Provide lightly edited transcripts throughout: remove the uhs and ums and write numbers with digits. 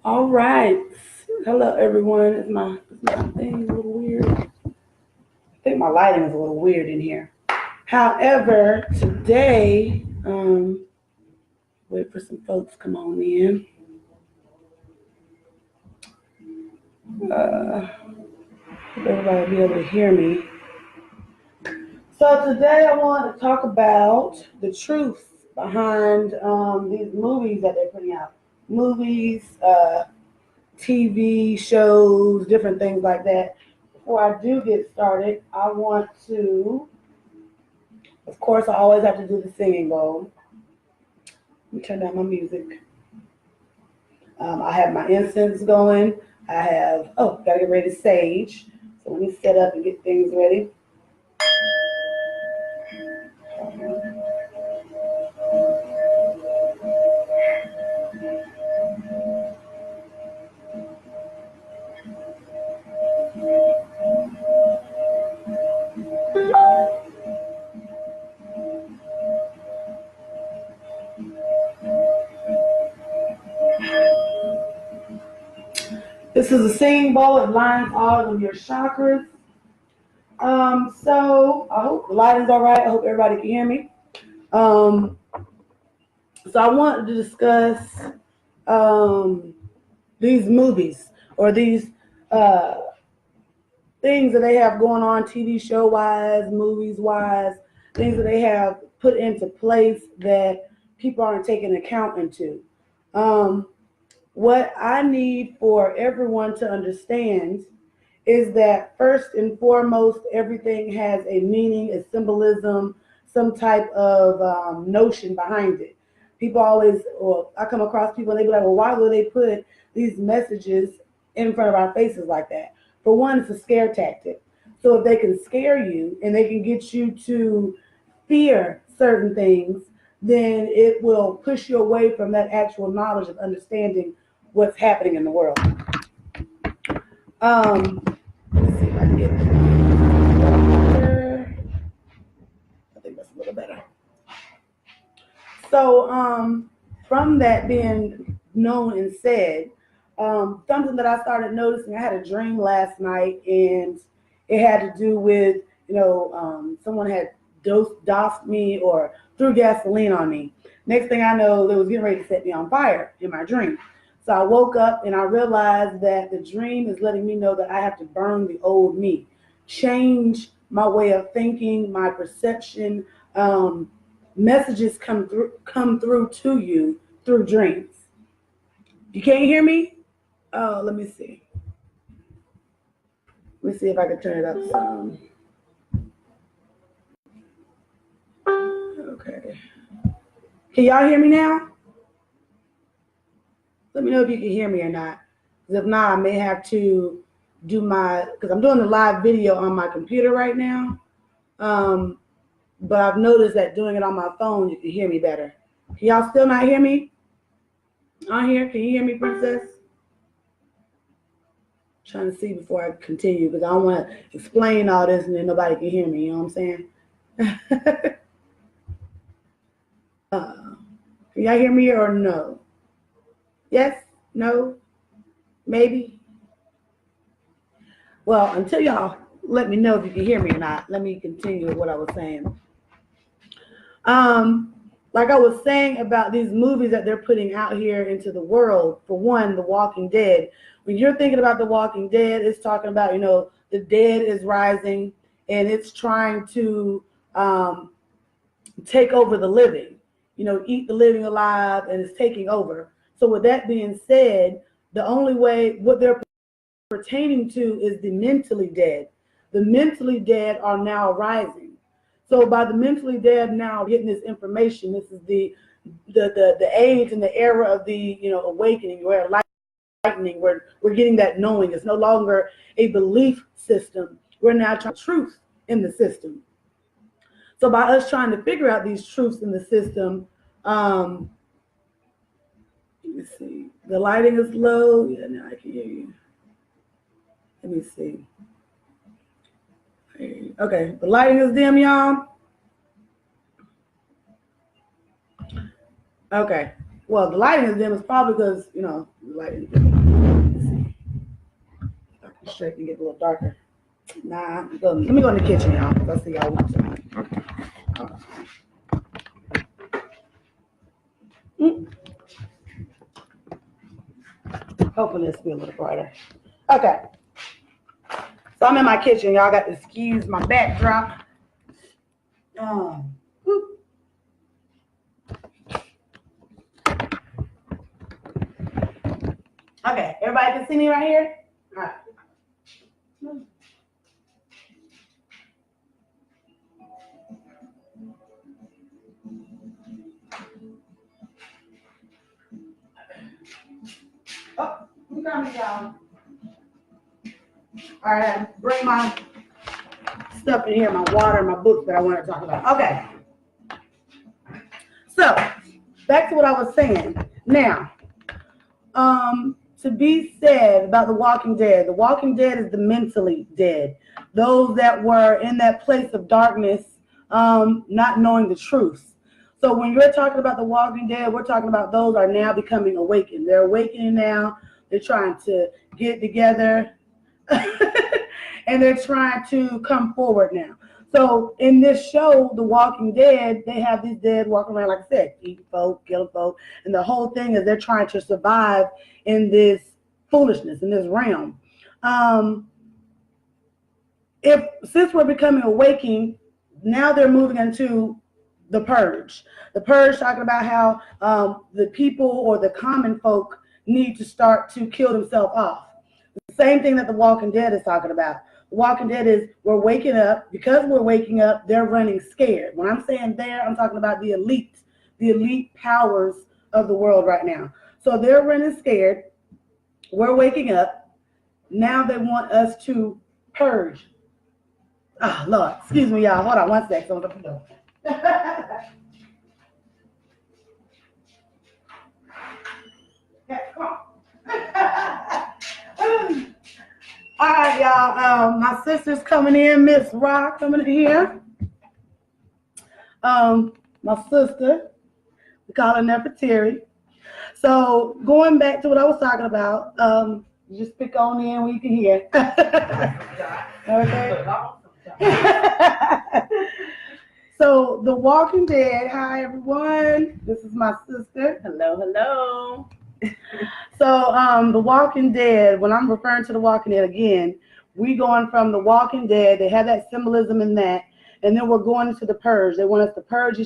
All right. Hello, everyone. Is my thing a little weird? I think my lighting is a little weird in here. However, today, wait for some folks to come on in. Hope everybody will be able to hear me. So today, I want to talk about the truth behind these movies that they're putting out. Movies, TV shows, different things like that. Before I do get started, I want to, of course, I always have to do the singing bowl. Let me turn down my music. I have my incense going. Gotta get ready to sage. So let me set up and get things ready. This is a singing bowl. It lines all of your chakras. So I hope the lighting's all right. I hope everybody can hear me. Um, so I wanted to discuss um, these movies or these uh, things that they have going on TV show wise, movies wise, things that they have put into place that people aren't taking account into. Um, what I need for everyone to understand is that first and foremost, everything has a meaning, a symbolism, some type of notion behind it. People always, or I come across people and they be like, well, why would they put these messages in front of our faces like that? For one, it's a scare tactic. So if they can scare you and they can get you to fear certain things, then it will push you away from that actual knowledge of understanding what's happening in the world. Um, let's see if I can get better. I think that's a little better. So, from that being known and said, something that I started noticing, I had a dream last night, and it had to do with, someone had dosed me or threw gasoline on me. Next thing I know, they was getting ready to set me on fire in my dream. So I woke up and I realized that the dream is letting me know that I have to burn the old me, change my way of thinking, my perception. Messages come through to you through dreams. You can't hear me? Oh, let me see. Let me see if I can turn it up some. Okay. Can y'all hear me now? Let me know if you can hear me or not. Because if not, I may have to because I'm doing a live video on my computer right now. Um, but I've noticed that doing it on my phone, you can hear me better. Can y'all still not hear me on here? Can you hear me, Princess? Trying to see before I continue because I don't want to explain all this and then nobody can hear me. You know what I'm saying? Can y'all hear me or no? Yes? No? Maybe? Well, until y'all let me know if you can hear me or not, let me continue with what I was saying. Like I was saying about these movies that they're putting out here into the world. For one, The Walking Dead. When you're thinking about The Walking Dead, it's talking about, the dead is rising and it's trying to take over the living, eat the living alive, and it's taking over. So with that being said, the only way what they're pertaining to is the mentally dead. The mentally dead are now rising. So by the mentally dead now getting this information, this is the age and the era of the awakening, where lightning, where we're getting that knowing. It's no longer a belief system. We're now trying truth in the system. So by us trying to figure out these truths in the system, let me see. The lighting is low. Yeah, now I can hear you. Let me see. Okay, the lighting is dim, y'all. Okay. Well, the lighting is dim is probably because, the lighting. Let's see. Straight and get a little darker. Nah, let me go in the kitchen, y'all. Let's see y'all want tonight. Hopefully this will be a little brighter. Okay. So I'm in my kitchen. Y'all got to excuse my backdrop. Okay, everybody can see me right here? All right. Oh, I'm coming, y'all. All right, I have to bring my stuff in here, my water, my books that I want to talk about. Okay. So, back to what I was saying. Now, to be said about The Walking Dead is the mentally dead. Those that were in that place of darkness, not knowing the truth. So when you're talking about The Walking Dead, we're talking about those are now becoming awakened. They're awakening now. They're trying to get together. And they're trying to come forward now. So in this show, The Walking Dead, they have these dead walking around, like I said, eating folk, killing folk. And the whole thing is they're trying to survive in this foolishness, in this realm. Since we're becoming awakened, now they're moving into the Purge. The Purge talking about how the people or the common folk need to start to kill themselves off. The same thing that The Walking Dead is talking about. The Walking Dead is we're waking up. Because we're waking up, they're running scared. When I'm saying there, I'm talking about the elite powers of the world right now. So they're running scared. We're waking up. Now they want us to purge. Oh, Lord. Excuse me, y'all. Hold on one sec. So I'm going yeah, come on. All right, y'all. My sister's coming in. Miss Rock coming in here. My sister, we call her Nefertari. So going back to what I was talking about, just pick on in when you can hear. Okay. So The Walking Dead. Hi everyone. This is my sister. Hello, hello. So The Walking Dead, when I'm referring to The Walking Dead again, we going from The Walking Dead, they have that symbolism in that, and then we're going into the Purge. They want us to purge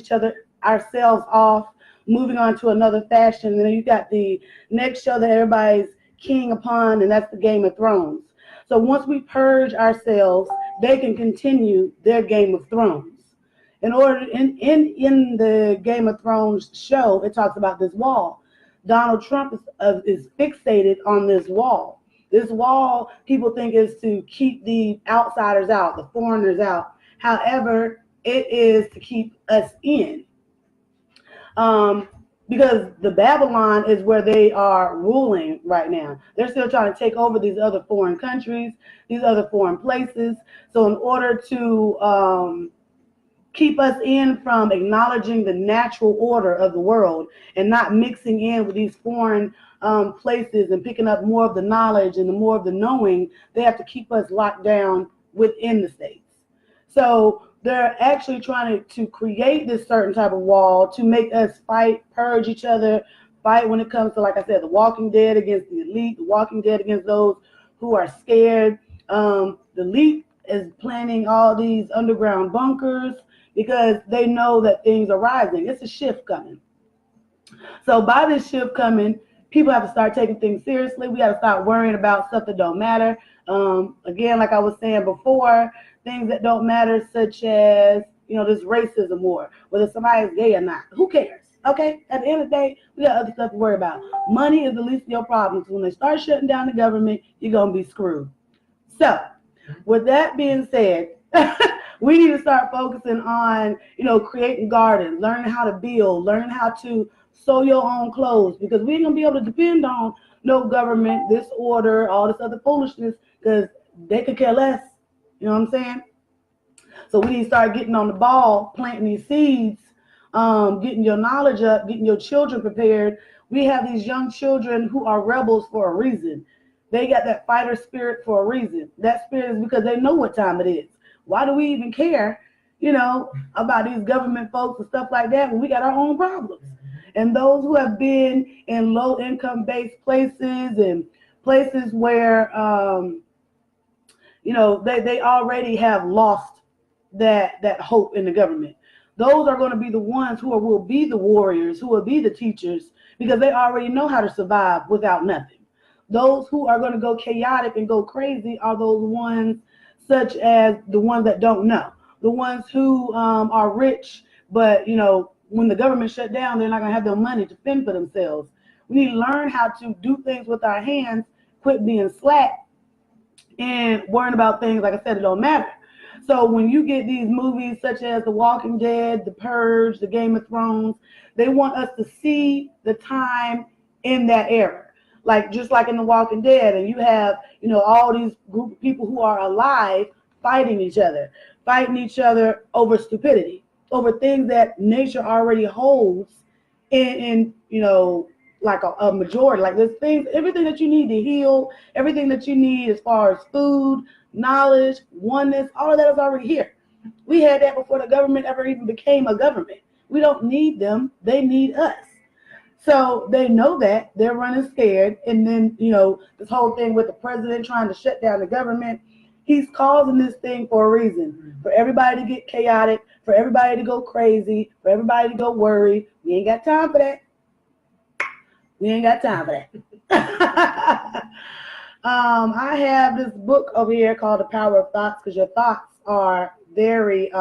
ourselves off, moving on to another fashion. And then you got the next show that everybody's keying upon, and that's the Game of Thrones. So once we purge ourselves, they can continue their Game of Thrones. In the Game of Thrones show, it talks about this wall. Donald Trump is fixated on this wall. This wall, people think, is to keep the outsiders out, the foreigners out. However, it is to keep us in. Because the Babylon is where they are ruling right now. They're still trying to take over these other foreign countries, these other foreign places. So in order to keep us in from acknowledging the natural order of the world and not mixing in with these foreign places and picking up more of the knowledge and more of the knowing, they have to keep us locked down within the states. So they're actually trying to create this certain type of wall to make us fight, purge each other, fight when it comes to, like I said, the Walking Dead against the elite, the Walking Dead against those who are scared. The elite is planning all these underground bunkers because they know that things are rising. It's a shift coming. So by this shift coming, people have to start taking things seriously. We got to start worrying about stuff that don't matter. Again, like I was saying before, things that don't matter, such as, this racism war, whether somebody is gay or not. Who cares? Okay? At the end of the day, we got other stuff to worry about. Money is the least of your problems. When they start shutting down the government, you're going to be screwed. So, with that being said, we need to start focusing on, creating gardens, learning how to build, learning how to sew your own clothes, because we ain't going to be able to depend on no government, this order, all this other foolishness, because they could care less. You know what I'm saying? So we need to start getting on the ball, planting these seeds, getting your knowledge up, getting your children prepared. We have these young children who are rebels for a reason. They got that fighter spirit for a reason. That spirit is because they know what time it is. Why do we even care, about these government folks and stuff like that when we got our own problems? And those who have been in low income based places and places where, they already have lost that hope in the government. Those are going to be the ones who will be the warriors, who will be the teachers, because they already know how to survive without nothing. Those who are going to go chaotic and go crazy are those ones such as the ones that don't know. The ones who are rich, but, when the government shut down, they're not going to have the money to fend for themselves. We need to learn how to do things with our hands, quit being slack, and worrying about things, like I said, it don't matter. So when you get these movies such as The Walking Dead, The Purge, The Game of Thrones, they want us to see the time in that era. Just like in The Walking Dead, and you have, all these group of people who are alive fighting each other over stupidity, over things that nature already holds in like a majority. Like there's things, everything that you need to heal, everything that you need as far as food, knowledge, oneness, all of that is already here. We had that before the government ever even became a government. We don't need them, they need us. So they know that, they're running scared. And then, this whole thing with the president trying to shut down the government, he's causing this thing for a reason. For everybody to get chaotic, for everybody to go crazy, for everybody to go worry. We ain't got time for that. I have this book over here called The Power of Thoughts, because your thoughts are very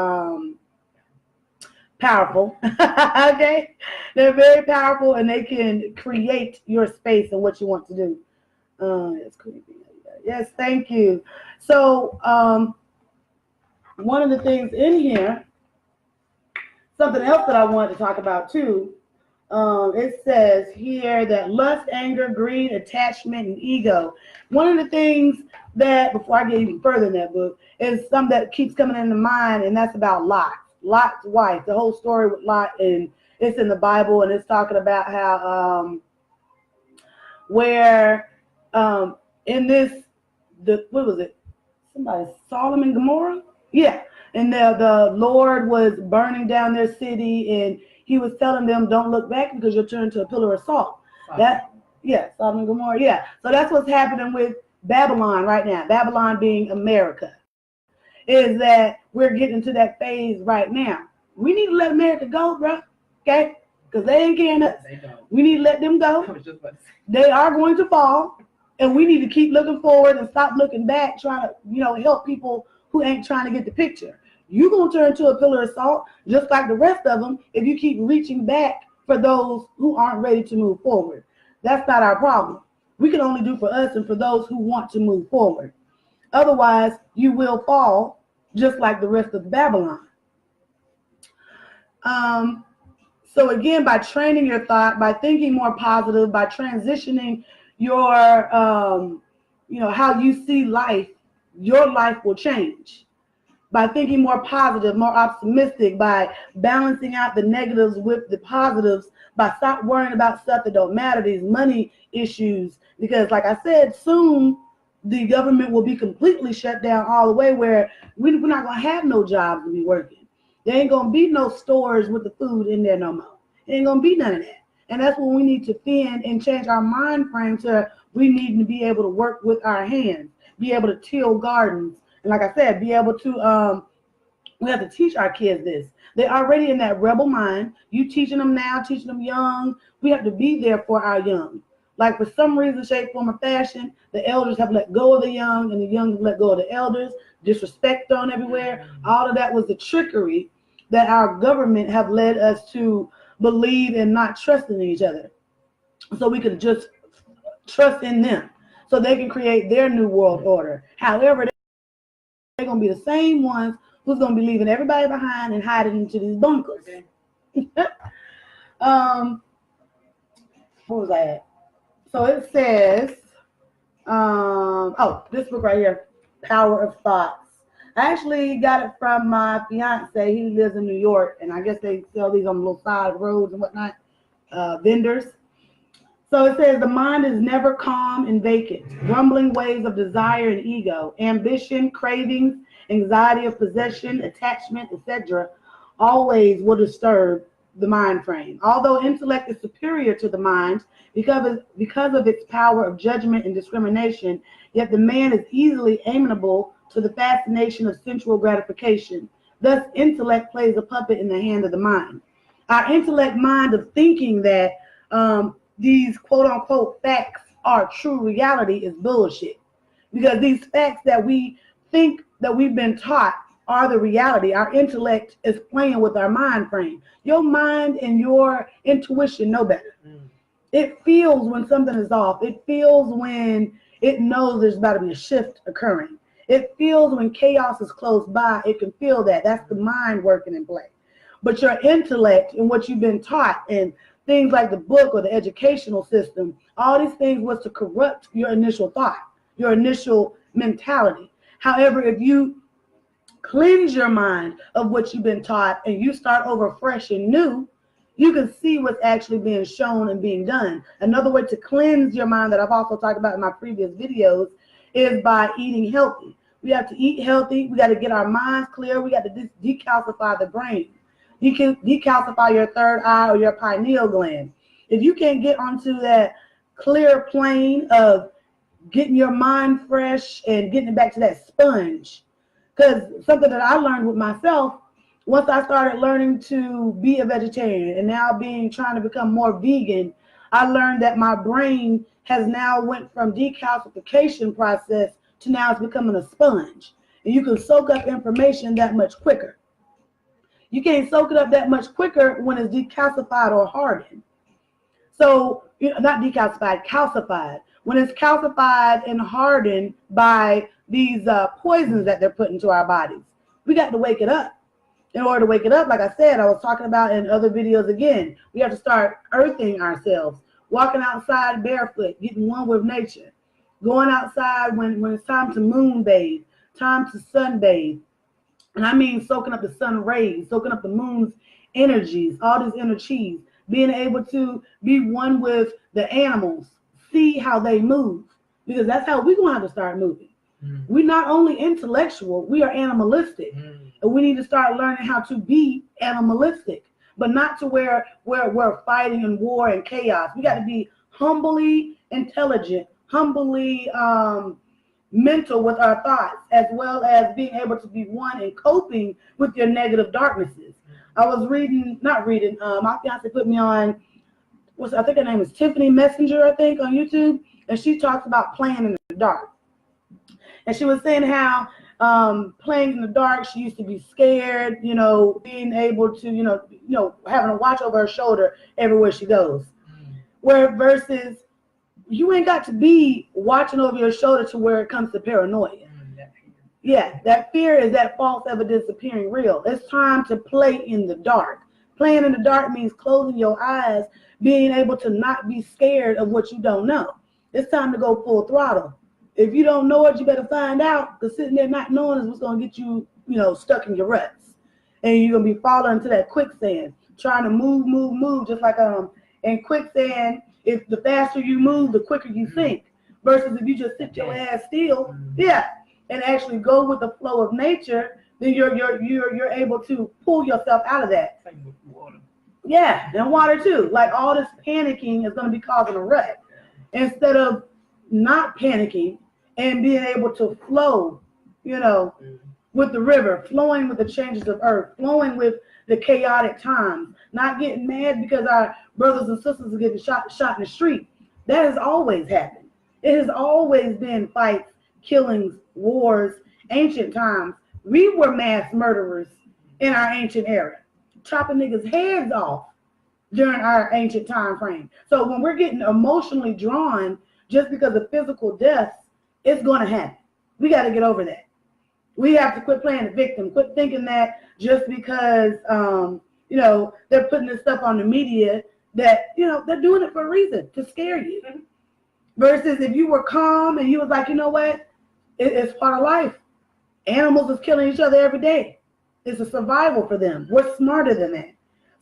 powerful. Okay? They're very powerful, and they can create your space and what you want to do. It's creepy. Yes, thank you. So one of the things in here, something else that I wanted to talk about too, it says here that lust, anger, greed, attachment, and ego. One of the things that, before I get even further in that book, is something that keeps coming into mind, and that's about Lot's wife. The whole story with Lot, and it's in the Bible, and it's talking about how in this, what was it? Sodom and Gomorrah? Yeah. And the Lord was burning down their city, and he was telling them, don't look back because you'll turn to a pillar of salt. Sodom and Gomorrah. Yeah. So that's what's happening with Babylon right now. Babylon being America. Is that we're getting to that phase right now. We need to let America go, bro. Okay? Because they ain't caring us. We need to let them go. They are going to fall. And we need to keep looking forward and stop looking back, trying to, help people who ain't trying to get the picture. You're going to turn to a pillar of salt, just like the rest of them, if you keep reaching back for those who aren't ready to move forward. That's not our problem. We can only do for us and for those who want to move forward. Otherwise, you will fall, just like the rest of Babylon. So again, by training your thought, by thinking more positive, by transitioning your, how you see life, your life will change. By thinking more positive, more optimistic, by balancing out the negatives with the positives, by stop worrying about stuff that don't matter, these money issues. Because like I said, soon the government will be completely shut down all the way, where we're not going to have no jobs to be working. There ain't going to be no stores with the food in there no more. There ain't going to be none of that. And that's when we need to fin and change our mind frame to we need to be able to work with our hands, be able to till gardens. And like I said, be able to, we have to teach our kids this. They're already in that rebel mind. You teaching them now, teaching them young. We have to be there for our young. Like for some reason, shape, form, or fashion, the elders have let go of the young, and the young have let go of the elders. Disrespect thrown everywhere. All of that was the trickery that our government have led us to believe and not trust in each other. So we could just trust in them so they can create their new world order. However, they're going to be the same ones who's going to be leaving everybody behind and hiding into these bunkers. Okay. What was I at? So it says, this book right here, Power of Thoughts. I actually got it from my fiance. He lives in New York, and I guess they sell these on the little side roads and whatnot, vendors. So it says the mind is never calm and vacant. Rumbling waves of desire and ego, ambition, cravings, anxiety of possession, attachment, etc. always will disturb the mind frame. Although intellect is superior to the mind because of its power of judgment and discrimination, yet the man is easily amenable to the fascination of sensual gratification. Thus, intellect plays a puppet in the hand of the mind. Our intellect mind of thinking that these quote unquote facts are true reality is bullshit. Because these facts that we think that we've been taught are the reality. Our intellect is playing with our mind frame. Your mind and your intuition know better. It feels when something is off. It feels when it knows there's about to be a shift occurring. It feels when chaos is close by. It can feel that. That's the mind working in play. But your intellect and what you've been taught and things like the book or the educational system, all these things was to corrupt your initial thought, your initial mentality. However, if you cleanse your mind of what you've been taught and you start over fresh and new, you can see what's actually being shown and being done. Another way to cleanse your mind that I've also talked about in my previous videos is by eating healthy. We have to eat healthy. We got to get our minds clear. We got to decalcify the brain. You can decalcify your third eye or your pineal gland. If you can't get onto that clear plane of getting your mind fresh and getting it back to that sponge, because something that I learned with myself, once I started learning to be a vegetarian and now trying to become more vegan, I learned that my brain has now went from decalcification process to now it's becoming a sponge. And you can soak up information that much quicker. You can't soak it up that much quicker when it's decalcified or hardened. So, not decalcified, calcified. When it's calcified and hardened by these poisons that they're putting into our bodies, we got to wake it up. In order to wake it up, like I said, I was talking about in other videos again, we have to start earthing ourselves, walking outside barefoot, getting one with nature, going outside when it's time to moon bathe, time to sunbathe. And I mean soaking up the sun rays, soaking up the moon's energies, all these energies, being able to be one with the animals, see how they move, because that's how we're going to have to start moving. We're not only intellectual, we are animalistic. And we need to start learning how to be animalistic, but not to where we're fighting in war and chaos. We got to be humbly intelligent, humbly mental with our thoughts, as well as being able to be one and coping with your negative darknesses. I was my fiance put me on, I think her name is Tiffany Messenger, I think, on YouTube, and she talks about playing in the dark. And she was saying how playing in the dark, she used to be scared, being able to, having a watch over her shoulder everywhere she goes. Where versus you ain't got to be watching over your shoulder to where it comes to paranoia. Yeah, that fear is that false evidence appearing real. It's time to play in the dark. Playing in the dark means closing your eyes, being able to not be scared of what you don't know. It's time to go full throttle. If you don't know it, you better find out, because sitting there not knowing is what's going to get you, stuck in your ruts. And you're going to be falling into that quicksand, trying to move, just like in quicksand, if the faster you move, the quicker you sink. Versus if you just sit your ass still, and actually go with the flow of nature, then you're able to pull yourself out of that. Same with water. Yeah, and water too. Like all this panicking is going to be causing a rut. Instead of not panicking and being able to flow, with the river, flowing with the changes of earth, flowing with the chaotic times, not getting mad because our brothers and sisters are getting shot in the street. That has always happened. It has always been fights, killings, wars, ancient times. We were mass murderers in our ancient era, chopping niggas' heads off during our ancient time frame. So when we're getting emotionally drawn just because of physical deaths, it's going to happen. We got to get over that. We have to quit playing the victim, quit thinking that just because, they're putting this stuff on the media that, they're doing it for a reason, to scare you. Versus if you were calm and you was like, you know what, it's part of life. Animals is killing each other every day. It's a survival for them. We're smarter than that.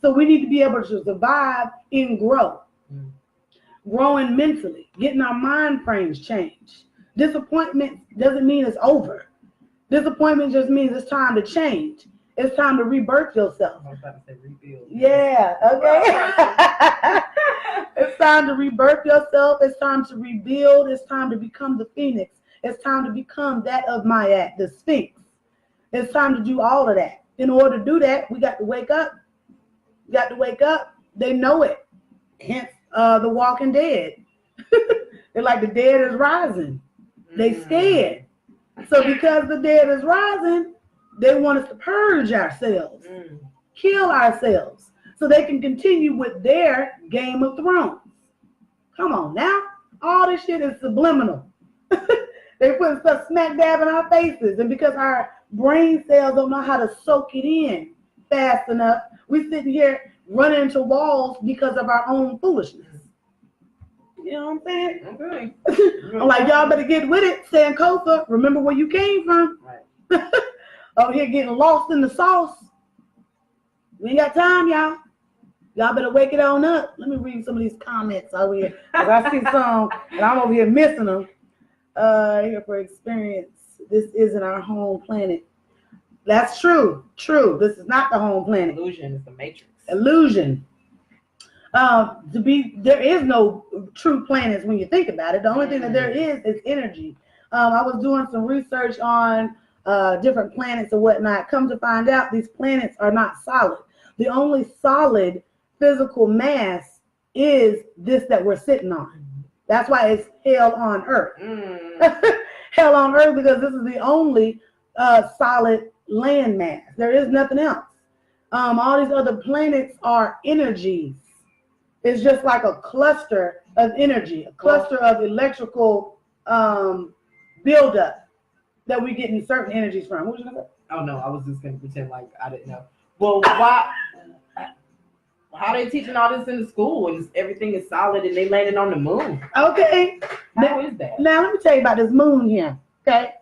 So we need to be able to survive and grow. growing mentally, getting our mind frames changed. Disappointment doesn't mean it's over. Disappointment just means it's time to change. It's time to rebirth yourself. I was about to say rebuild. Yeah, okay. It's time to rebirth yourself. It's time to rebuild. It's time to become the phoenix. It's time to become that of Mayat, the Sphinx. It's time to do all of that. In order to do that, we got to wake up. We got to wake up. They know it. Hence, The Walking Dead. They're like, the dead is rising. They scared. So because the dead is rising, they want us to purge ourselves, kill ourselves, so they can continue with their Game of Thrones. Come on now. All this shit is subliminal. They put stuff smack dab in our faces, and because our brain cells don't know how to soak it in fast enough, we sit here running into walls because of our own foolishness. You know what I'm saying? Okay. I'm like, y'all better get with it, Sankofa. Remember where you came from. Right. Over here getting lost in the sauce. We ain't got time, y'all. Y'all better wake it on up. Let me read some of these comments over here. Because I see some, and I'm over here missing them. Here for experience. This isn't our home planet. That's true. True. This is not the home planet. Illusion is the matrix. Illusion. There is no true planets when you think about it. The only thing that there is energy. I was doing some research on different planets and whatnot. Come to find out, these planets are not solid. The only solid physical mass is this that we're sitting on. That's why it's hell on earth. Hell on earth, because this is the only solid land mass. There is nothing else. All these other planets are energies. It's just like a cluster of energy, a cluster of electrical buildup that we get in certain energies from. What was you gonna say? Oh no, I was just gonna pretend like I didn't know. Well, why? How they teaching all this in the school and everything is solid and they landed on the moon? Okay. How is that? Now let me tell you about this moon here. Okay.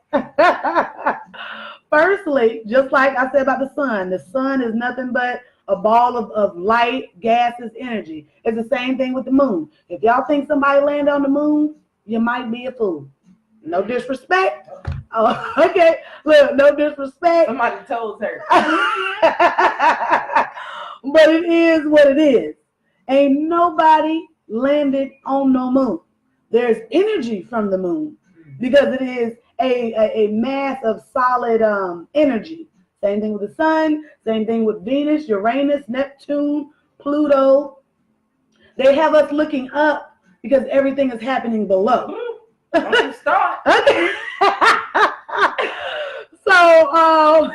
Firstly, just like I said about the sun is nothing but a ball of light, gases, energy. It's the same thing with the moon. If y'all think somebody landed on the moon, you might be a fool. No disrespect. Oh, okay. Look, no disrespect. Somebody told her. But it is what it is. Ain't nobody landed on no moon. There's energy from the moon because it is a mass of solid energy. Same thing with the sun, same thing with Venus, Uranus, Neptune, Pluto. They have us looking up because everything is happening below. Don't start. Okay. So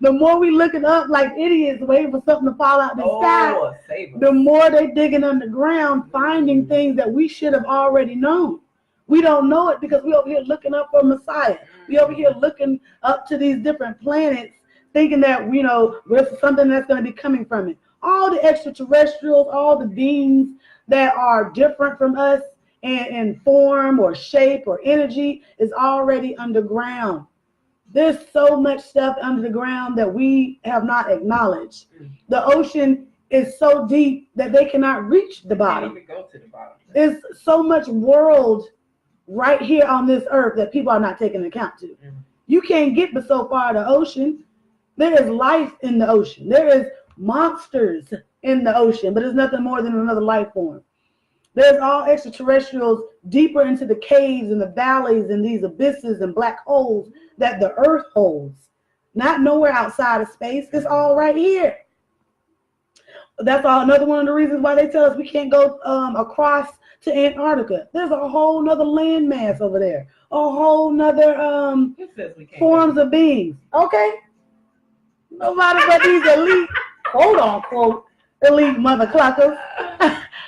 the more we looking up like idiots waiting for something to fall out the sky, the more they digging underground, finding things that we should have already known. We don't know it because we over here looking up for Messiah. We over here looking up to these different planets, thinking that, you know, there's something that's going to be coming from it. All the extraterrestrials, all the beings that are different from us in form or shape or energy is already underground. There's so much stuff under the ground that we have not acknowledged. The ocean is so deep that they cannot reach the bottom. Can't even go to the bottom. There's so much world right here on this earth that people are not taking account to. You can't get but so far the ocean. There is life in the ocean. There is monsters in the ocean, but it's nothing more than another life form. There's all extraterrestrials deeper into the caves and the valleys and these abysses and black holes that the earth holds. Not nowhere outside of space. It's all right here. That's all another one of the reasons why they tell us we can't go across to Antarctica. There's a whole nother landmass over there. A whole nother forms of beings. Okay. Nobody but these elite, quote unquote, elite mother cluckers.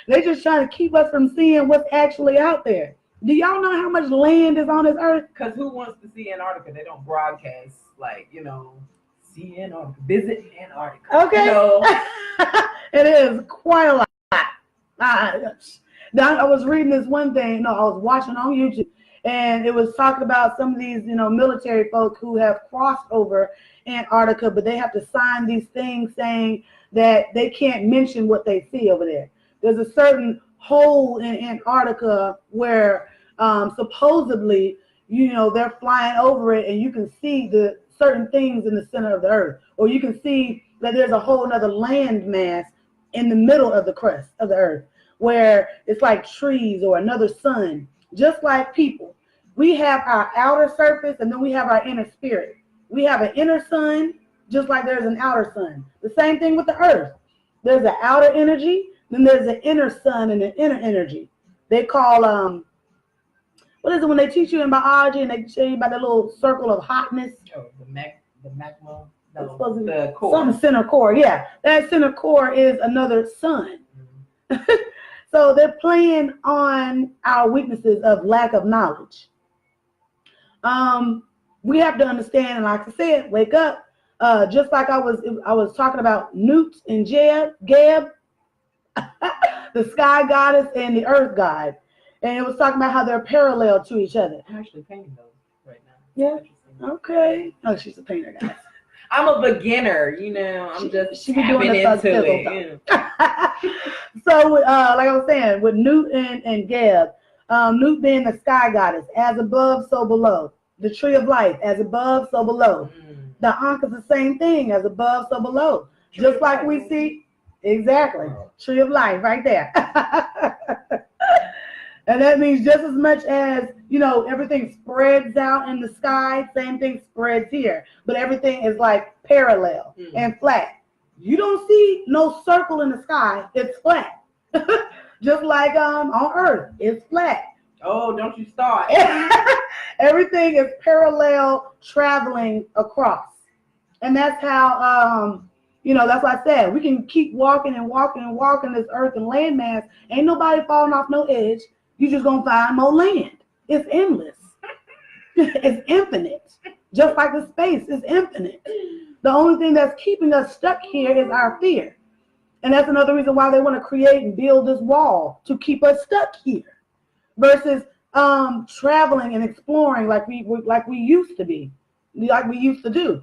They're just trying to keep us from seeing what's actually out there. Do y'all know how much land is on this earth? Because who wants to see Antarctica? They don't broadcast, like, you know, see Antarctica, visit Antarctica. Okay. You know? It is quite a lot. I was reading this one thing, I was watching on YouTube, and it was talking about some of these, military folk who have crossed over Antarctica, but they have to sign these things saying that they can't mention what they see over there. There's a certain hole in Antarctica where supposedly, they're flying over it and you can see the certain things in the center of the earth, or you can see that there's a whole other land mass in the middle of the crust of the earth where it's like trees or another sun. Just like people, we have our outer surface and then we have our inner spirit. We have an inner sun just like there's an outer sun. The same thing with the earth. There's an outer energy, then there's an inner sun and an inner energy. They call what is it when they teach you in biology and they show you about that little circle of hotness? Oh, the magma. It's supposed to be The core. Some center core. Yeah, that center core is another sun. Mm-hmm. So they're playing on our weaknesses of lack of knowledge. We have to understand, and like I said, wake up. Just like I was talking about Newt and Geb, the sky goddess and the earth god, and it was talking about how they're parallel to each other. I'm actually painting those right now. Yeah. Okay. Oh, she's a painter, guys. I'm a beginner, I'm just tapping into it. So, like I was saying, with Newt and Geb, Newt being the sky goddess, as above, so below. The tree of life, as above, so below. The Ankh is the same thing, as above, so below. Just like we see, exactly, tree of life right there. And that means just as much as, everything spreads out in the sky, same thing spreads here. But everything is like parallel and flat. You don't see no circle in the sky, it's flat. Just like on Earth, it's flat. Oh, don't you start. Everything is parallel traveling across. And that's how, that's why I said we can keep walking and walking and walking this earth and land mass. Ain't nobody falling off no edge. You just gonna find more land. It's endless. It's infinite. Just like the space is infinite. The only thing that's keeping us stuck here is our fear. And that's another reason why they want to create and build this wall, to keep us stuck here. Versus traveling and exploring like we used to be, like we used to do.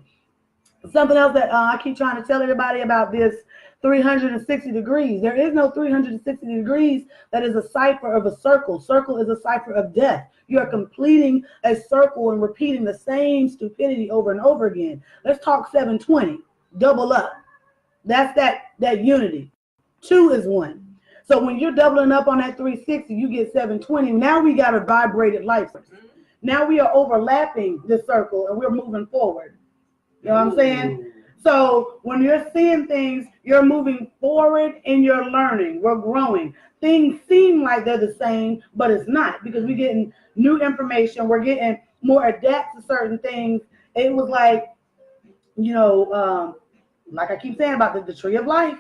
Something else that I keep trying to tell everybody about this 360 degrees. There is no 360 degrees that is a cipher of a circle. Circle is a cipher of death. You are completing a circle and repeating the same stupidity over and over again. Let's talk 720. Double up. That's that unity. 2 is 1. So when you're doubling up on that 360, you get 720. Now we got a vibrated light source. Now we are overlapping the circle and we're moving forward. You know what I'm saying? So when you're seeing things, you're moving forward and you're learning. We're growing. Things seem like they're the same, but it's not, because we're getting new information. We're getting more adapt to certain things. It was like, like I keep saying about the tree of life.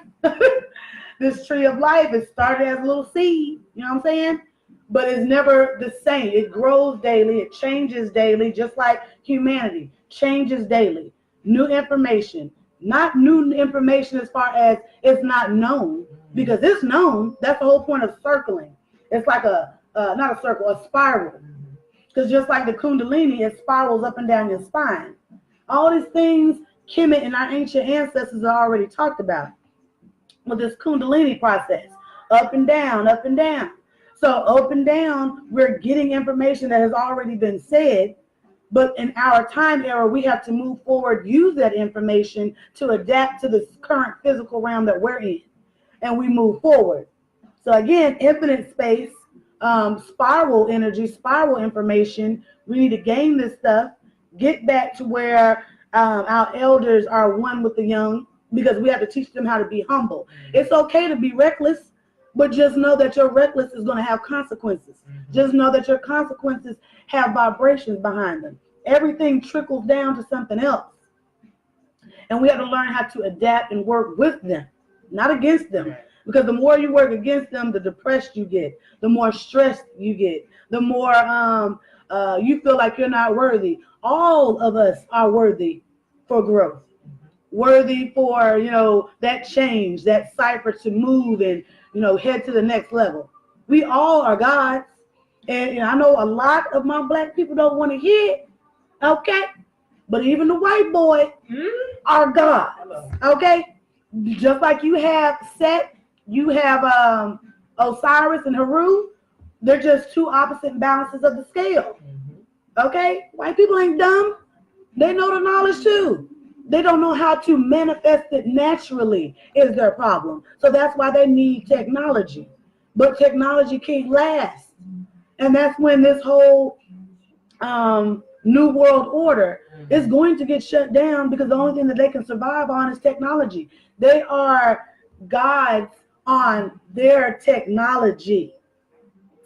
This tree of life, it started as a little seed, you know what I'm saying? But it's never the same. It grows daily. It changes daily, just like humanity changes daily. New information, not new information as far as it's not known, because it's known. That's the whole point of circling. It's like not a circle, a spiral. Because just like the Kundalini, it spirals up and down your spine. All these things Kemet and our ancient ancestors have already talked about with this Kundalini process, up and down, up and down. So up and down, we're getting information that has already been said. But in our time era, we have to move forward, use that information to adapt to this current physical realm that we're in. And we move forward. So again, infinite space, spiral energy, spiral information. We need to gain this stuff, get back to where our elders are one with the young, because we have to teach them how to be humble. It's okay to be reckless, but just know that your reckless is going to have consequences. Just know that your consequences have vibrations behind them. Everything trickles down to something else. And we have to learn how to adapt and work with them, not against them. Because the more you work against them, the depressed you get, the more stressed you get, the more you feel like you're not worthy. All of us are worthy for growth, worthy for, that change, that cipher to move and, head to the next level. We all are gods. And I know a lot of my black people don't want to hear it, okay? But even the white boy are gods, okay? Just like you have Set, you have Osiris and Haru, they're just two opposite balances of the scale. Okay? White people ain't dumb. They know the knowledge too. They don't know how to manifest it naturally is their problem. So that's why they need technology. But technology can't last. And that's when this whole New World Order is going to get shut down because the only thing that they can survive on is technology. They are gods on their technology.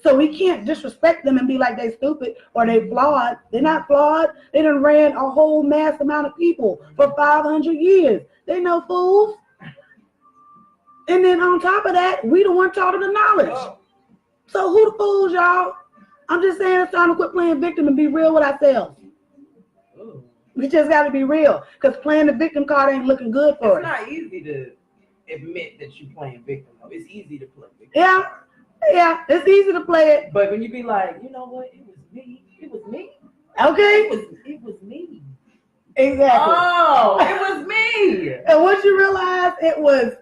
So we can't disrespect them and be like they stupid or they flawed. They're not flawed. They done ran a whole mass amount of people for 500 years. They no fools. And then on top of that, we the one taught them the knowledge. So who the fools, y'all? I'm just saying it's time to quit playing victim and be real with ourselves. We just got to be real because playing the victim card ain't looking good for us. It's not easy to admit that you're playing victim, though. It's easy to play victim. Yeah, it's easy to play it. But when you be like, you know what? It was me. Okay. It was me. Exactly. Oh, it was me. And once you realize it was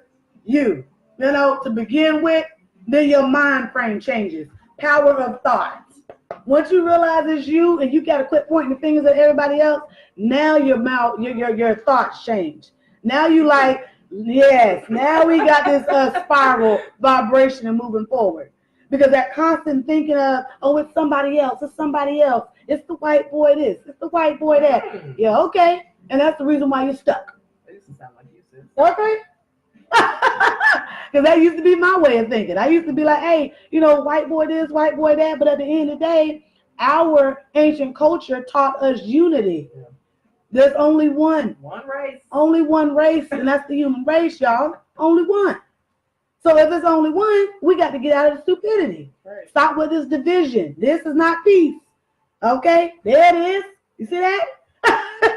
you, to begin with, then your mind frame changes. Power of thoughts. Once you realize it's you and you got to quit pointing the fingers at everybody else, now your thoughts change. Now you like, yes, now we got this spiral vibration and moving forward. Because that constant thinking of, oh, it's somebody else, it's the white boy this, it's the white boy that. Yeah, okay. And that's the reason why you're stuck. It doesn't sound like you, sis. Okay. Because that used to be my way of thinking. I used to be like, hey, white boy this, white boy that. But at the end of the day, our ancient culture taught us unity. Yeah. There's only one. One race. Only one race, and that's the human race, y'all. Only one. So if it's only one, we got to get out of the stupidity. Right. Stop with this division. This is not peace. Okay? There it is. You see that?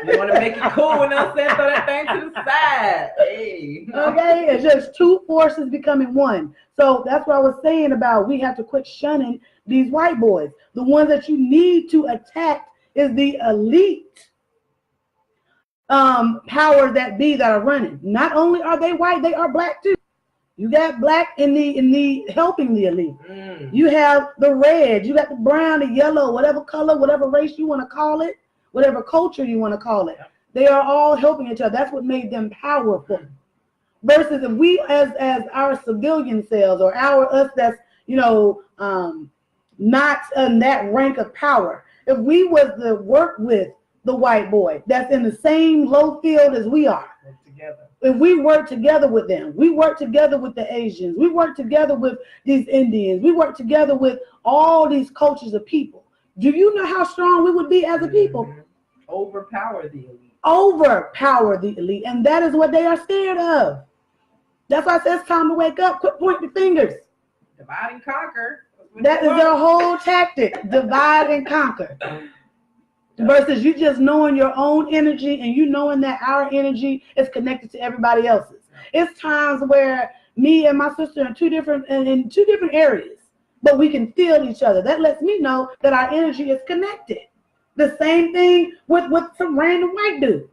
You want to make it cool when they'll say throw that thing to the side. Hey. Okay? It's just two forces becoming one. So that's what I was saying about we have to quit shunning these white boys. The ones that you need to attack is the elite powers that be that are running. Not only are they white, they are black too. You got black in the helping the elite. You have the red, you got the brown, the yellow, whatever color, whatever race you want to call it, whatever culture you want to call it. They are all helping each other. That's what made them powerful. Versus if we as our civilian selves or us that's not in that rank of power, if we was to work with the white boy that's in the same low field as we are, if we work together with them, we work together with the Asians, we work together with these Indians, we work together with all these cultures of people. Do you know how strong we would be as a people? Overpower the elite. Overpower the elite. And that is what they are scared of. That's why I said it's time to wake up. Quit pointing the fingers. Divide and conquer. That is their whole tactic. Divide and conquer. Versus you just knowing your own energy and you knowing that our energy is connected to everybody else's. It's times where me and my sister are in two different areas, but we can feel each other. That lets me know that our energy is connected. The same thing with some random white dude.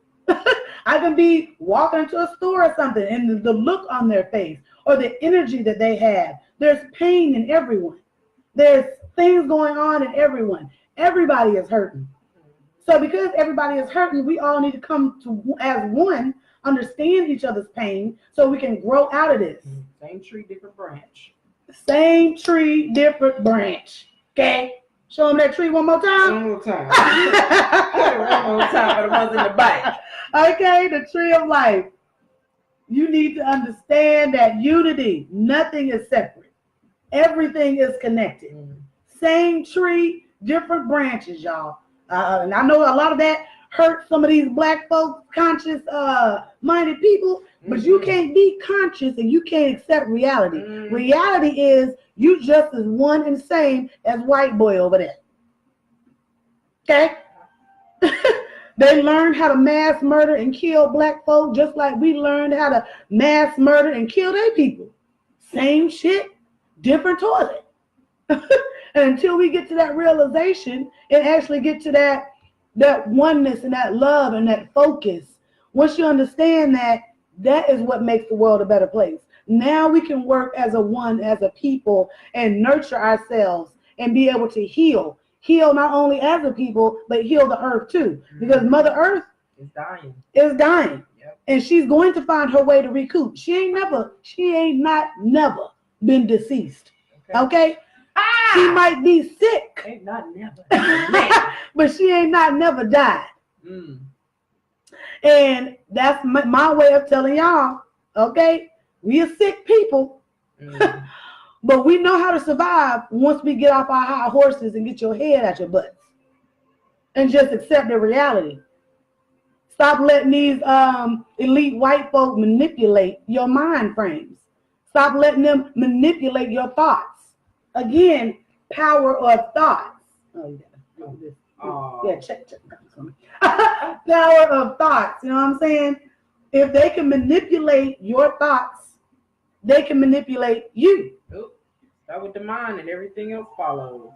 I can be walking into a store or something and the look on their face or the energy that they have. There's pain in everyone. There's things going on in everyone. Everybody is hurting. So because everybody is hurting, we all need to come to as one, understand each other's pain so we can grow out of this. Same tree, different branch. Same tree, different branch. Okay? Show them that tree one more time. One more time. One more time for the ones in the back. Okay, the tree of life. You need to understand that unity, nothing is separate. Everything is connected. Same tree, different branches, y'all. And I know a lot of that hurts some of these black folks, conscious minded people, but you can't be conscious and you can't accept reality. Reality is you just as one and same as white boy over there. Okay? They learned how to mass murder and kill black folk just like we learned how to mass murder and kill their people. Same shit, different toilet. And until we get to that realization and actually get to that oneness and that love and that focus, once you understand that, that is what makes the world a better place. Now we can work as a one, as a people, and nurture ourselves and be able to heal. Heal not only as a people, but heal the earth too. Because Mother Earth is dying. Yep. And she's going to find her way to recoup. She ain't never been deceased. Okay? She might be sick. Ain't not never. But she ain't not never died. And that's my way of telling y'all, okay? We are sick people. But we know how to survive once we get off our high horses and get your head out your butts. And just accept the reality. Stop letting these elite white folk manipulate your mind frames. Stop letting them manipulate your thoughts. Again, power of thoughts. Oh, you gotta do this. Yeah, check. Power of thoughts. You know what I'm saying? If they can manipulate your thoughts, they can manipulate you. Start with the mind and everything else follows.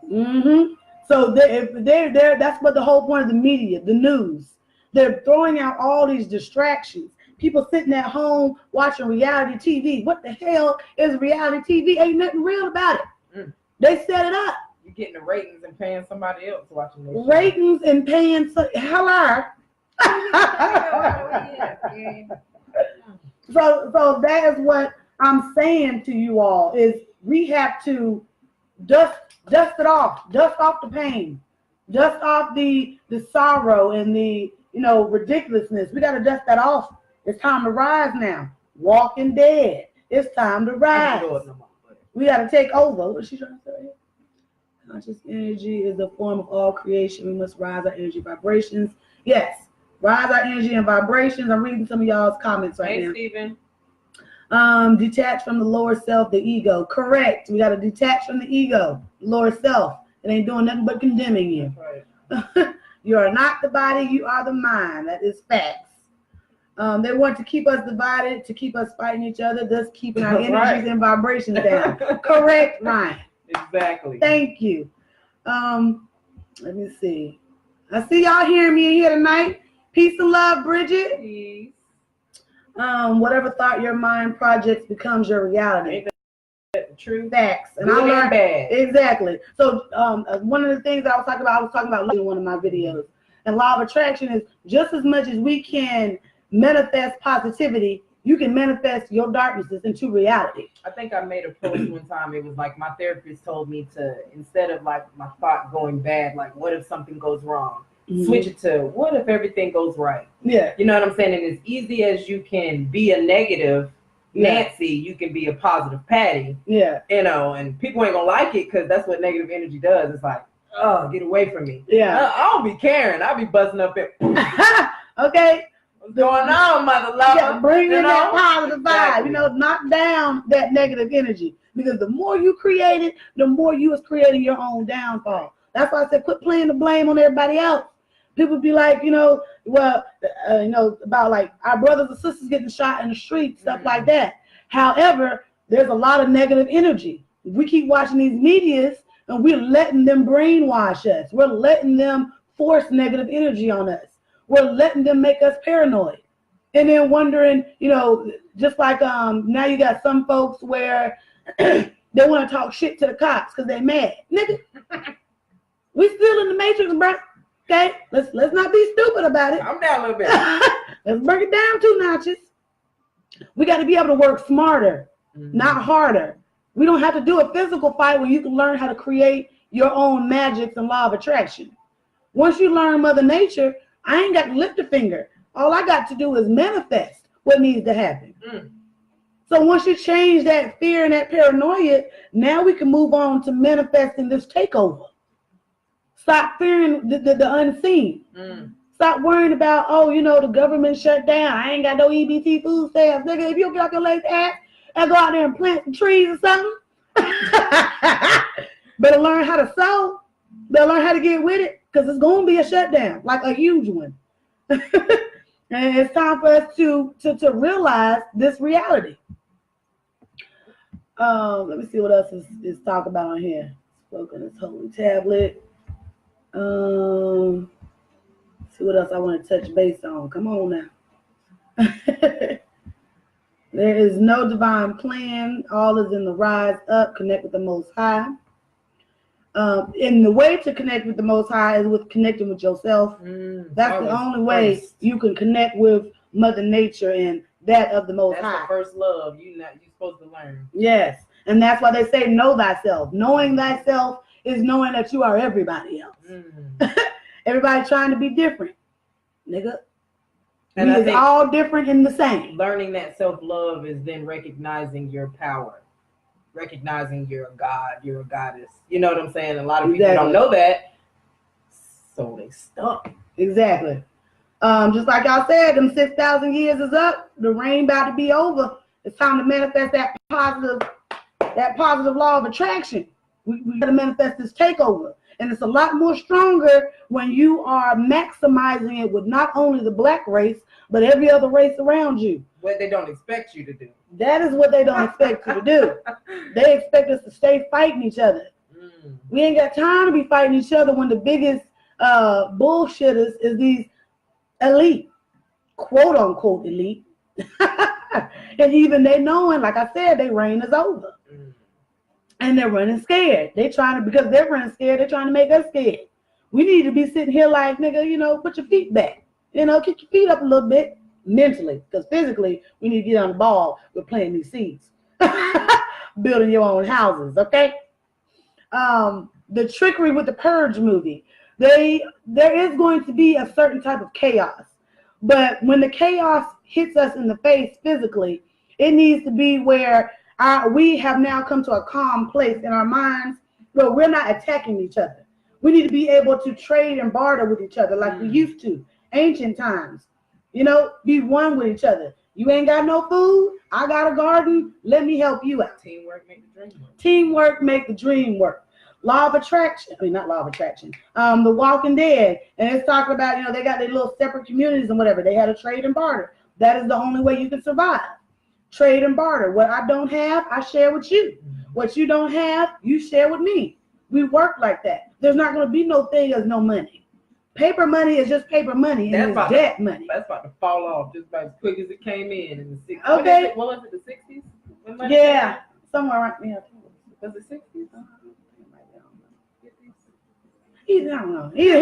So if they're there, that's what the whole point of the media, the news. They're throwing out all these distractions. People sitting at home watching reality TV. What the hell is reality TV? Ain't nothing real about it. They set it up. You're getting the ratings and paying somebody else watching this. Ratings and paying hello. So that is what I'm saying to you all is we have to dust it off, dust off the pain, dust off the sorrow and the ridiculousness. We got to dust that off. It's time to rise now. Walking Dead. It's time to rise. We got to take over. What is she trying to say? Conscious energy is the form of all creation. We must rise our energy vibrations. Yes, rise our energy and vibrations. I'm reading some of y'all's comments right now. Hey, Stephen. Detach from the lower self, the ego. Correct. We got to detach from the ego, lower self. It ain't doing nothing but condemning you. Right. You are not the body. You are the mind. That is facts. They want to keep us divided, to keep us fighting each other, thus keeping our energies and vibrations down. Correct, Ryan. Exactly. Thank you. Let me see. I see y'all hearing me in here tonight. Peace and love, Bridget. Peace. Whatever thought your mind projects becomes your reality. Ain't that true? Facts. And Good I learned and bad. Exactly. So one of the things I was talking about in one of my videos. And law of attraction is just as much as we can manifest positivity, you can manifest your darknesses into reality. I think I made a post one time. It was like my therapist told me to, instead of like my thought going bad, like what if something goes wrong? Switch it to what if everything goes right? Yeah. You know what I'm saying? And as easy as you can be a negative Nancy, you can be a positive Patty. Yeah. And people ain't gonna like it because that's what negative energy does. It's like, oh, get away from me. Yeah. I don't be caring. I be buzzing up it. Okay. What's going on, mother lover? Yeah, bring in that positive Exactly. vibe. Knock down that negative energy. Because the more you create it, the more you is creating your own downfall. That's why I said quit playing the blame on everybody else. People be like, about like our brothers and sisters getting shot in the street, stuff like that. However, there's a lot of negative energy. We keep watching these medias and we're letting them brainwash us. We're letting them force negative energy on us. We're letting them make us paranoid. And then wondering, just like now you got some folks where they want to talk shit to the cops because they mad. Nigga, we still in the matrix, bro. Okay, let's not be stupid about it. I'm down a little bit. Let's bring it down 2 notches. We got to be able to work smarter, not harder. We don't have to do a physical fight where you can learn how to create your own magics and law of attraction. Once you learn Mother Nature, I ain't got to lift a finger. All I got to do is manifest what needs to happen. So once you change that fear and that paranoia, now we can move on to manifesting this takeover. Stop fearing the unseen. Stop worrying about, the government shut down. I ain't got no EBT food stamps. Nigga, if you don't get off your lazy ass and go out there and plant some trees or something, better learn how to sow. Better learn how to get with it because it's going to be a shutdown, like a huge one. And it's time for us to realize this reality. Let me see what else is talked about on here. Spoke on this holy tablet. See what else I want to touch base on. Come on now. There is no divine plan. All is in the rise up, connect with the Most High. And the way to connect with the Most High is with connecting with yourself. That's the only way you can connect with Mother Nature and that of the Most High. That's the first love you're supposed to learn. Yes, and that's why they say know thyself. Knowing thyself is knowing that you are everybody else. Everybody trying to be different, nigga. And it's all different in the same. Learning that self-love is then recognizing your power. Recognizing you're a god, you're a goddess. You know what I'm saying? A lot of people don't know that, so they stuck. Exactly. Just like y'all said, them 6,000 years is up. The reign about to be over. It's time to manifest that positive law of attraction. We got to manifest this takeover, and it's a lot more stronger when you are maximizing it with not only the black race but every other race around you. What they don't expect you to do. That is what they don't expect you to do. They expect us to stay fighting each other. We ain't got time to be fighting each other when the biggest bullshitters is these elite, quote unquote elite. And even they knowing, like I said, their reign is over. And they're running scared. Because they're running scared, they're trying to make us scared. We need to be sitting here like, nigga, put your feet back. Kick your feet up a little bit mentally. Because physically, we need to get on the ball with planting these seeds. Building your own houses, okay? The trickery with the Purge movie. There is going to be a certain type of chaos. But when the chaos hits us in the face physically, it needs to be where we have now come to a calm place in our minds where we're not attacking each other. We need to be able to trade and barter with each other like we used to, ancient times. Be one with each other. You ain't got no food, I got a garden, let me help you out. Teamwork make the dream work. Teamwork make the dream work. Law of attraction. Not law of attraction. The Walking Dead. And it's talking about, they got their little separate communities and whatever. They had a trade and barter. That is the only way you can survive. Trade and barter. What I don't have, I share with you. What you don't have, you share with me. We work like that. There's not going to be no thing as no money. Paper money is just paper money, and it's debt money. That's about to fall off just about as quick as it came in the 60s. Okay. What was it, the 60s? Yeah, somewhere around there. Was it 60s? I don't know. It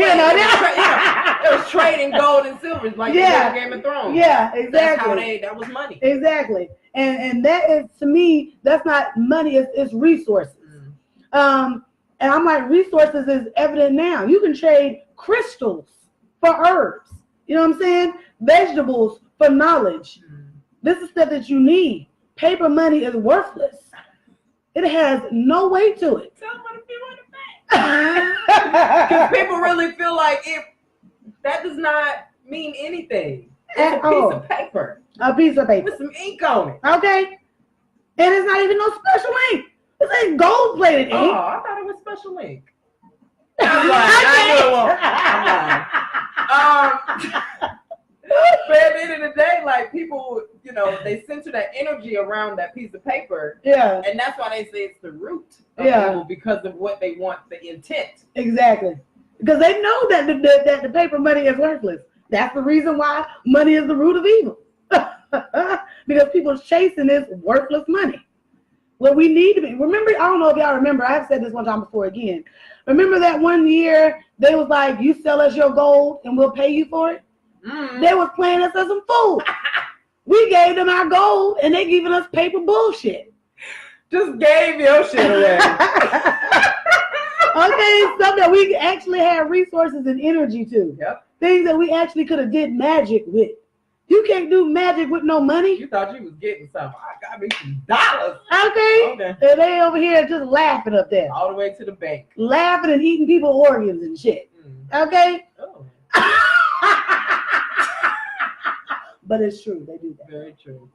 was trading gold and silver, like Game of Thrones. Yeah, exactly. That was money. Exactly. And that is, to me, that's not money, it's resources. And I'm like, resources is evident now. You can trade crystals for herbs. You know what I'm saying? Vegetables for knowledge. This is stuff that you need. Paper money is worthless. It has no weight to it. Tell them what if you want to pay. Because people really feel like that does not mean anything. It's a piece of paper. A piece of paper. With some ink on it. Okay. And it's not even no special ink. It's like gold-plated ink. Oh, I thought it was special ink. I'm lying. But at the end of the day, like people, they center that energy around that piece of paper. Yeah. And that's why they say it's the root of evil, because of what they want, the intent. Exactly. Because they know that the paper money is worthless. That's the reason why money is the root of evil. Because people chasing this worthless money. Well, we need to be. Remember, I don't know if y'all remember, I've said this one time before again. Remember that one year they was like, you sell us your gold and we'll pay you for it? They was playing us as some fool. We gave them our gold and they giving us paper bullshit. Just gave your shit away. Okay, stuff that we actually had resources and energy to. Yep. Things that we actually could have did magic with. You can't do magic with no money. You thought you was getting something. I got me some dollars. Okay. And they over here just laughing up there. All the way to the bank. Laughing and eating people's organs and shit. Okay? Oh. But it's true. They do that. Very true.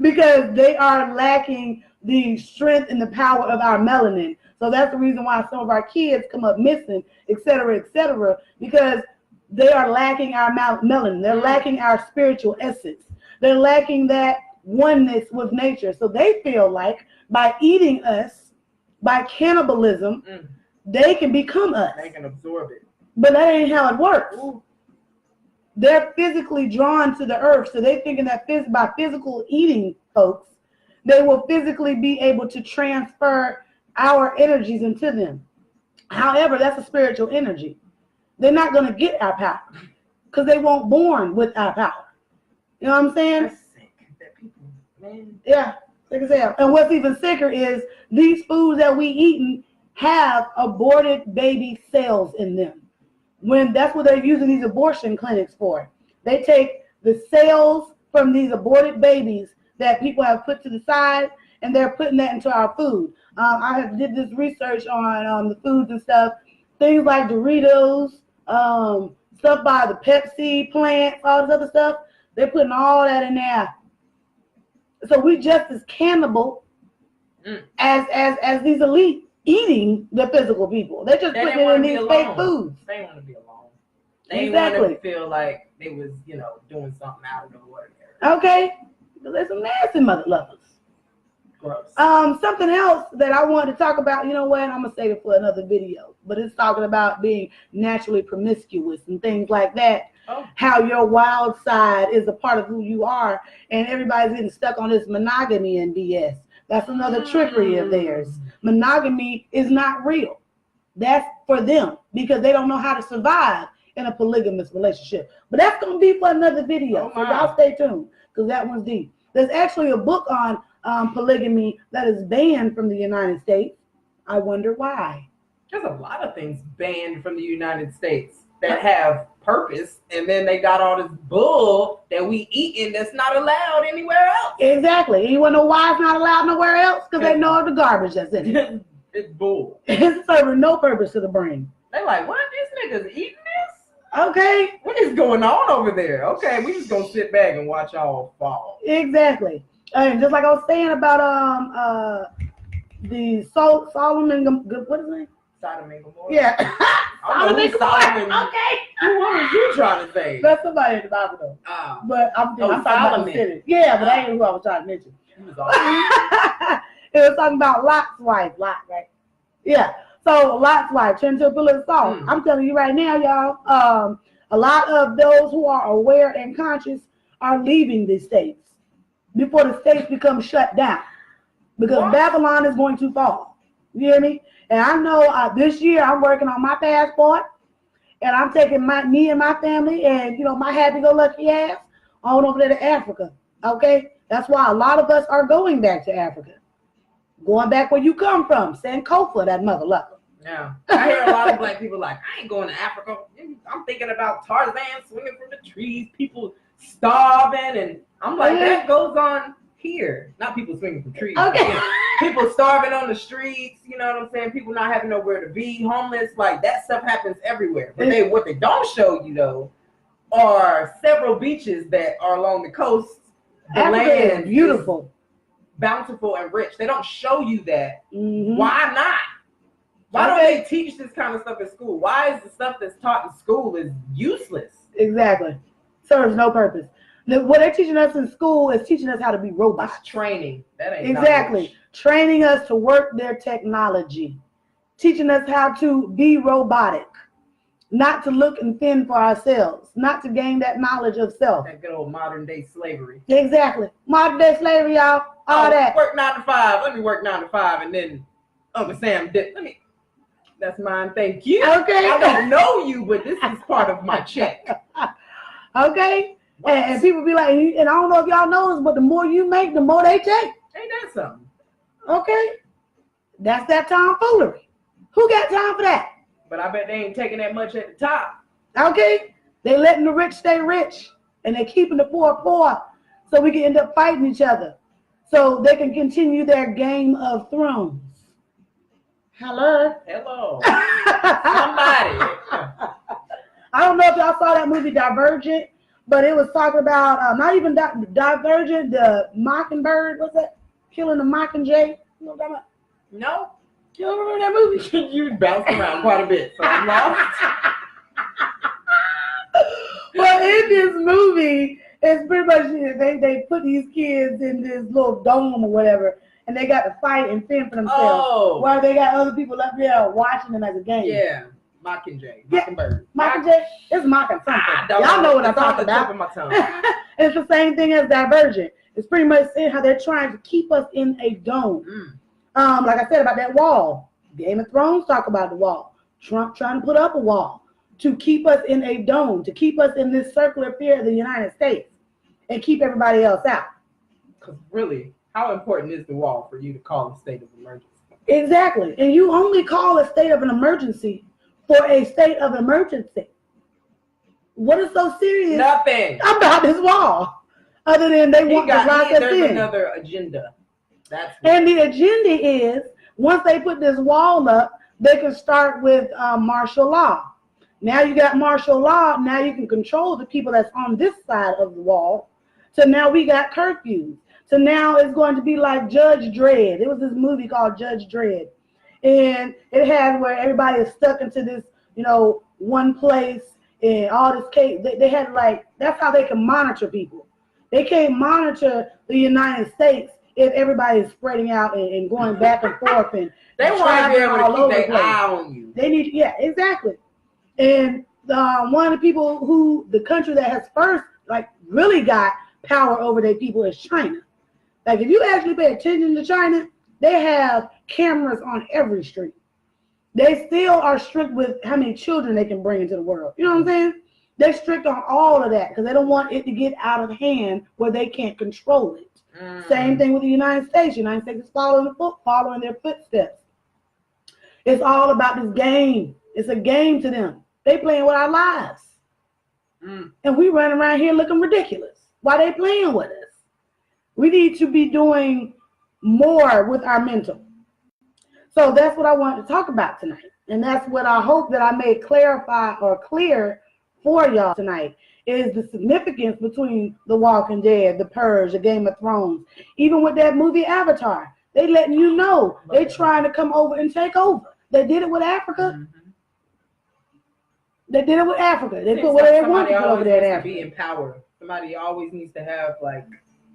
Because they are lacking the strength and the power of our melanin. So that's the reason why some of our kids come up missing, et cetera, because they are lacking our melanin. They're lacking our spiritual essence. They're lacking that oneness with nature. So they feel like by eating us, by cannibalism, they can become us. They can absorb it. But that ain't how it works. Ooh. They're physically drawn to the earth. So they're thinking that by physical eating folks, they will physically be able to transfer our energies into them. However, that's a spiritual energy. They're not going to get our power because they weren't born with our power. You know what I'm saying? That's sick. That people, man. Yeah, sick as hell. And what's even sicker is these foods that we eating have aborted baby cells in them. When that's what they're using these abortion clinics for. They take the cells from these aborted babies that people have put to the side, and they're putting that into our food. I have did this research on the foods and stuff. Things like Doritos, stuff by the Pepsi plants, all this other stuff. They're putting all that in there. So we just as cannibal as these elite eating the physical people. They're just putting it in these fake foods. They want to be alone. They want to feel like they was, doing something out of the ordinary. Okay. There's some nasty mother lovers. Gross. Something else that I wanted to talk about, you know what? I'm gonna save it for another video. But it's talking about being naturally promiscuous and things like that. Oh. How your wild side is a part of who you are, and everybody's getting stuck on this monogamy and BS. That's another trickery of theirs. Monogamy is not real. That's for them because they don't know how to survive in a polygamous relationship. But that's gonna be for another video. So y'all stay tuned because that one's deep. There's actually a book on polygamy that is banned from the United States. I wonder why. There's a lot of things banned from the United States that have purpose, and then they got all this bull that we eating that's not allowed anywhere else. Exactly. You want to know why it's not allowed nowhere else? Because they know the garbage that's in it. It's bull. It's serving no purpose to the brain. They like, what? These niggas eating this? Okay. What is going on over there? Okay, we just gonna sit back and watch y'all fall. Exactly. And just like I was saying about the Solomon, what is it? Sodom and Gomorrah. Yeah. Solomon. Okay. Who was you trying to say? That's somebody in the Bible though. Oh. But I'm talking about Solomon. the city. Yeah, but that ain't who I was trying to mention. He was awesome. It was talking about Lot's wife. Lot, right? Yeah. So Lot's wife turned into a pillar of salt. I'm telling you right now, y'all. A lot of those who are aware and conscious are leaving these states before the states become shut down because Babylon is going to fall. You hear me? And I know this year I'm working on my passport, and I'm taking me and my family and my happy-go-lucky ass on over there to Africa. Okay, that's why a lot of us are going back to Africa, going back where you come from, Sankofa, that mother lover. Yeah, I hear a lot of black people like, I ain't going to Africa. I'm thinking about Tarzan swinging from the trees, people starving, and I'm like, that goes on here. Not people swinging from trees. Okay. People starving on the streets, you know what I'm saying? People not having nowhere to be, homeless, like that stuff happens everywhere. But what they don't show you though are several beaches that are along the coast. The land is beautiful, bountiful and rich. They don't show you that. Mm-hmm. Why not? Why don't they teach this kind of stuff in school? Why is the stuff that's taught in school is useless? Exactly. Serves no purpose. What they're teaching us in school is teaching us how to be robots. It's training. That ain't exactly. knowledge. Training us to work their technology. Teaching us how to be robotic. Not to look and fend for ourselves. Not to gain that knowledge of self. That good old modern day slavery. Exactly. Modern day slavery, y'all. All that. Work 9 to 5. Let me work 9 to 5 and then Uncle Sam did. That's mine. Thank you. Okay. I don't know you, but this is part of my check. Okay. And people be like, and I don't know if y'all know this, but the more you make, the more they take. Ain't that something? Okay. That's that tomfoolery. Who got time for that? But I bet they ain't taking that much at the top. Okay. They letting the rich stay rich. And they keeping the poor poor. So we can end up fighting each other. So they can continue their Game of Thrones. Hello. Somebody. I don't know if y'all saw that movie Divergent, but it was talking about not even Divergent, the Mockingbird. What's that? Killing the Mockingjay. You know what I'm talking about? No. You don't remember that movie? You bounced around quite a bit, so I'm lost. Well, in this movie, it's pretty much they put these kids in this little dome or whatever, and they got to fight and fend for themselves. Oh. While they got other people up there watching them as a game. Yeah. Mockingjay. Yeah. Mockingbird. Mockingjay. It's mocking something. Y'all know what I'm talking about. On the tip of my tongue. It's the same thing as Divergent. It's pretty much saying how they're trying to keep us in a dome. Like I said about that wall. Game of Thrones talk about the wall. Trump trying to put up a wall to keep us in a dome, to keep us in this circular fear of the United States and keep everybody else out. Because really, how important is the wall for you to call a state of emergency? Exactly. And you only call a state of an emergency for a state of emergency. What is so serious Nothing about this wall? Other than they want to lock us there's in. another agenda. And the agenda is, once they put this wall up, they can start with martial law. Now you got martial law. Now you can control the people that's on this side of the wall. So now we got curfews. So now it's going to be like Judge Dredd. There was this movie called Judge Dredd. And it has where everybody is stuck into this, one place and all this case. They had that's how they can monitor people. They can't monitor the United States if everybody is spreading out and going back and forth. And they want to be able to keep their eye on you. They need, yeah, exactly. And one of the country that has first, really got power over their people is China. Like, if you actually pay attention to China, they have cameras on every street. They still are strict with how many children they can bring into the world. You know what I'm saying? They're strict on all of that because they don't want it to get out of hand where they can't control it. Same thing with the United States. The United States is following their footsteps. It's all about this game. It's a game to them. They playing with our lives. And we run around here looking ridiculous. Why they playing with us? We need to be doing more with our mental. So that's what I wanted to talk about tonight. And that's what I hope that I may clarify or clear for y'all tonight, is the significance between The Walking Dead, The Purge, The Game of Thrones. Even with that movie Avatar, they letting you know they trying to come over and take over. They did it with Africa. They did it with Africa. They put whatever they want to put over there in Africa. Be in power. Somebody always needs to have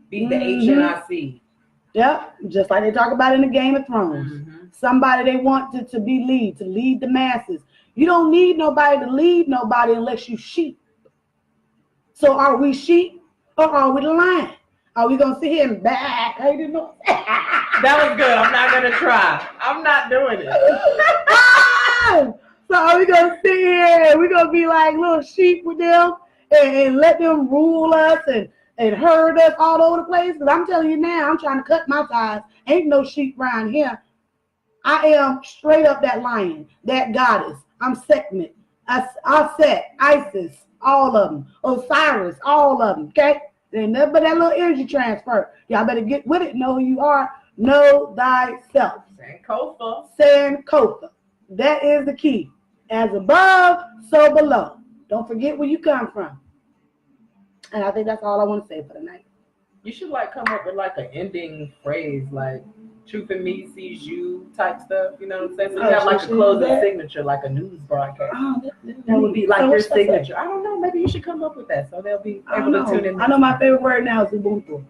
be the HNIC. Yep, just like they talk about in the Game of Thrones. Somebody they want to be to lead the masses. You don't need nobody to lead nobody unless you sheep. So are we sheep or are we the lion? Are we going to sit here and back? I didn't know. That was good. I'm not going to try. I'm not doing it. So are we going to sit here and we're going to be like little sheep with them and let them rule us and herd us all over the place? Because I'm telling you now, I'm trying to cut my ties. Ain't no sheep around here. I am straight up that lion, that goddess. I'm Sekhmet, Aset, Isis, all of them. Osiris, all of them, okay? There ain't nothing but that little energy transfer. Y'all better get with it. Know who you are. Know thyself. Sankofa. That is the key. As above, so below. Don't forget where you come from. And I think that's all I want to say for tonight. You should come up with an ending phrase, truth in me sees you type stuff. You know what I'm saying? So you have a closing signature, like a news broadcast. That would be your signature. I don't know. Maybe you should come up with that so they'll be able to tune in. I know my favorite word now is Ubuntu.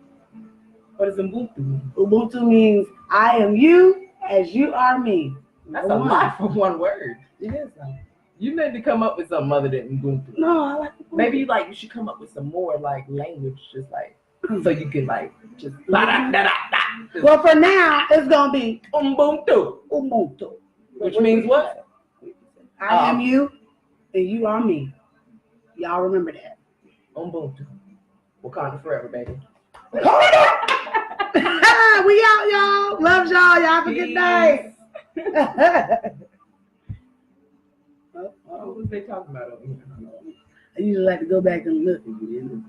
What does Ubuntu mean? Ubuntu means I am you as you are me. That's a lot for one word. It is. You need to come up with something other than Ubuntu. No, I like Ubuntu. Maybe you should come up with some more language, just so you can just da-da-da-da-da. Well, for now, it's going to be Ubuntu. Which means what? I am you and you are me. Y'all remember that. Ubuntu. Wakanda forever, baby. We out, y'all. Love y'all. Y'all have a good night. What was they talking about over here? I usually like to go back and look again.